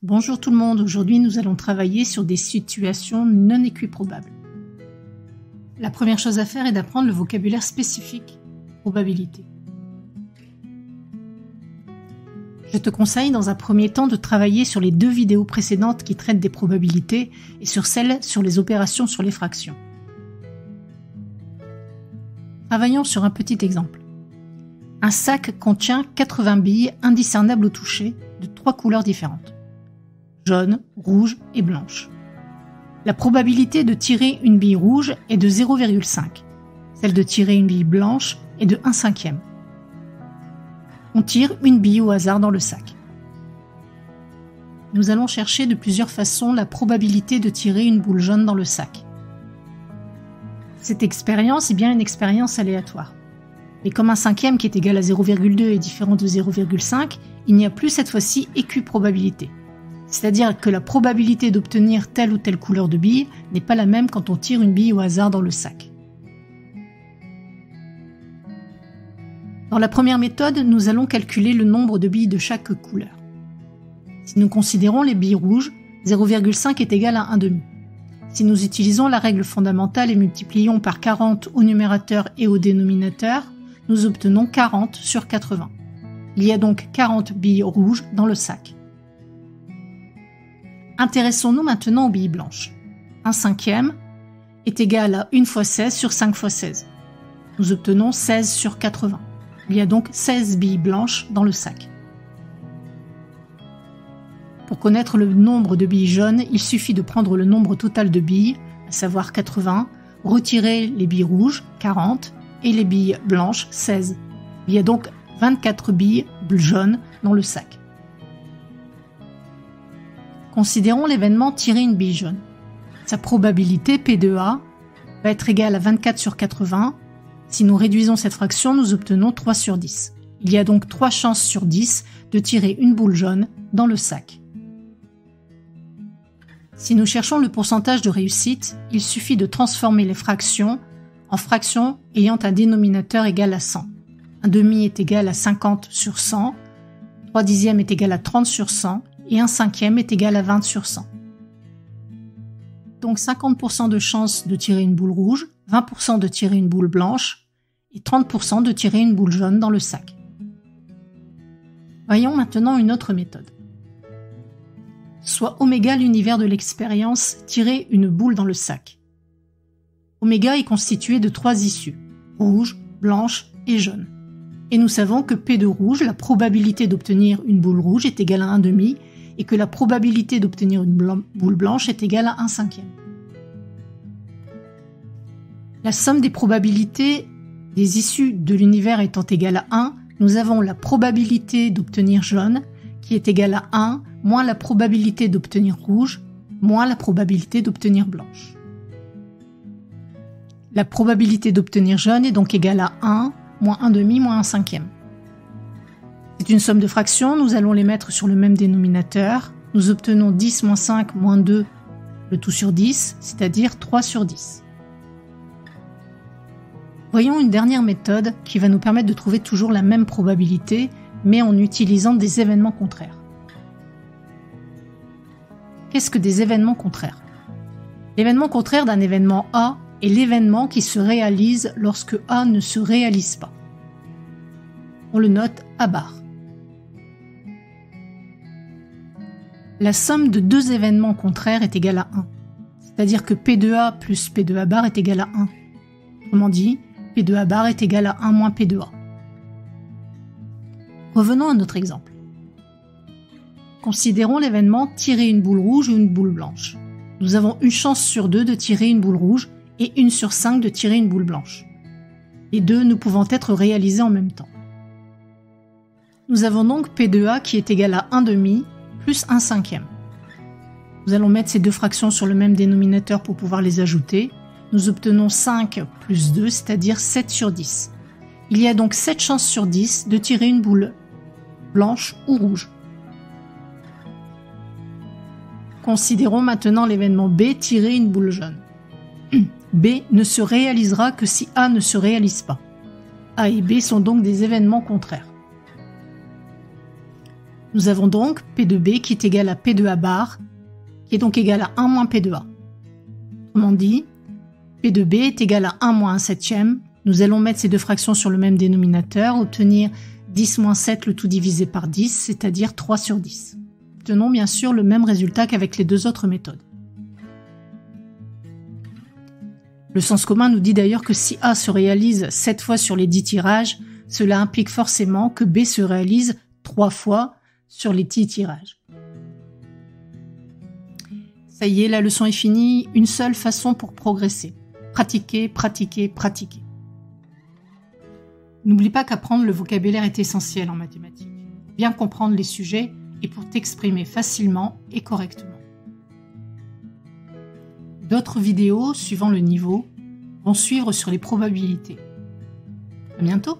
Bonjour tout le monde, aujourd'hui nous allons travailler sur des situations non équiprobables. La première chose à faire est d'apprendre le vocabulaire spécifique, probabilité. Je te conseille dans un premier temps de travailler sur les 2 vidéos précédentes qui traitent des probabilités et sur celles sur les opérations sur les fractions. Travaillons sur un petit exemple. Un sac contient 80 billes indiscernables au toucher de 3 couleurs différentes. Jaune, rouge et blanche. La probabilité de tirer une bille rouge est de 0,5. Celle de tirer une bille blanche est de 1/5. On tire une bille au hasard dans le sac. Nous allons chercher de plusieurs façons la probabilité de tirer une boule jaune dans le sac. Cette expérience est bien une expérience aléatoire. Mais comme 1/5 qui est égal à 0,2 est différent de 0,5, il n'y a plus cette fois-ci équiprobabilité. C'est-à-dire que la probabilité d'obtenir telle ou telle couleur de bille n'est pas la même quand on tire une bille au hasard dans le sac. Dans la première méthode, nous allons calculer le nombre de billes de chaque couleur. Si nous considérons les billes rouges, 0,5 est égal à 1/2. Si nous utilisons la règle fondamentale et multiplions par 40 au numérateur et au dénominateur, nous obtenons 40 sur 80. Il y a donc 40 billes rouges dans le sac. Intéressons-nous maintenant aux billes blanches. 1/5 est égal à 1 fois 16 sur 5 fois 16. Nous obtenons 16 sur 80. Il y a donc 16 billes blanches dans le sac. Pour connaître le nombre de billes jaunes, il suffit de prendre le nombre total de billes, à savoir 80, retirer les billes rouges, 40, et les billes blanches, 16. Il y a donc 24 billes jaunes dans le sac. Considérons l'événement tirer une bille jaune. Sa probabilité P de A va être égale à 24 sur 80. Si nous réduisons cette fraction, nous obtenons 3 sur 10. Il y a donc 3 chances sur 10 de tirer une boule jaune dans le sac. Si nous cherchons le pourcentage de réussite, il suffit de transformer les fractions en fractions ayant un dénominateur égal à 100. 1/2 est égal à 50 sur 100, 3/10 est égal à 30 sur 100, et 1/5 est égal à 20 sur 100. Donc 50% de chance de tirer une boule rouge, 20% de tirer une boule blanche et 30% de tirer une boule jaune dans le sac. Voyons maintenant une autre méthode. Soit oméga l'univers de l'expérience, tirer une boule dans le sac. Oméga est constitué de 3 issues, rouge, blanche et jaune. Et nous savons que P de rouge, la probabilité d'obtenir une boule rouge est égale à 1/2 et que la probabilité d'obtenir une boule blanche est égale à 1/5. La somme des probabilités des issues de l'univers étant égale à 1, nous avons la probabilité d'obtenir jaune qui est égale à 1 moins la probabilité d'obtenir rouge moins la probabilité d'obtenir blanche. La probabilité d'obtenir jaune est donc égale à 1 moins 1/2 moins 1/5. C'est une somme de fractions, nous allons les mettre sur le même dénominateur. Nous obtenons 10 moins 5 moins 2, le tout sur 10, c'est-à-dire 3 sur 10. Voyons une dernière méthode qui va nous permettre de trouver toujours la même probabilité, mais en utilisant des événements contraires. Qu'est-ce que des événements contraires? L'événement contraire d'un événement A est l'événement qui se réalise lorsque A ne se réalise pas. On le note A bar. La somme de 2 événements contraires est égale à 1. C'est-à-dire que P de A plus P de A bar est égal à 1. Autrement dit, P de A bar est égal à 1 moins P de A. Revenons à notre exemple. Considérons l'événement tirer une boule rouge ou une boule blanche. Nous avons une chance sur 2 de tirer une boule rouge et 1 sur 5 de tirer une boule blanche. Les deux ne pouvant être réalisés en même temps. Nous avons donc P de A qui est égal à 1/2 plus 1/5. Nous allons mettre ces 2 fractions sur le même dénominateur pour pouvoir les ajouter. Nous obtenons 5 plus 2, c'est-à-dire 7 sur 10. Il y a donc 7 chances sur 10 de tirer une boule blanche ou rouge. Considérons maintenant l'événement B, tirer une boule jaune. B ne se réalisera que si A ne se réalise pas. A et B sont donc des événements contraires. Nous avons donc P de B qui est égal à P de A bar, qui est donc égal à 1 moins P de A. Autrement dit, P de B est égal à 1 moins 1 septième. Nous allons mettre ces deux fractions sur le même dénominateur, obtenir 10 moins 7 le tout divisé par 10, c'est-à-dire 3 sur 10. Obtenons bien sûr le même résultat qu'avec les deux autres méthodes. Le sens commun nous dit d'ailleurs que si A se réalise 7 fois sur les 10 tirages, cela implique forcément que B se réalise 3 fois sur les 10 tirages. Ça y est, la leçon est finie. Une seule façon pour progresser. Pratiquer, pratiquer, pratiquer. N'oublie pas qu'apprendre le vocabulaire est essentiel en mathématiques. Bien comprendre les sujets et pour t'exprimer facilement et correctement. D'autres vidéos, suivant le niveau, vont suivre sur les probabilités. À bientôt!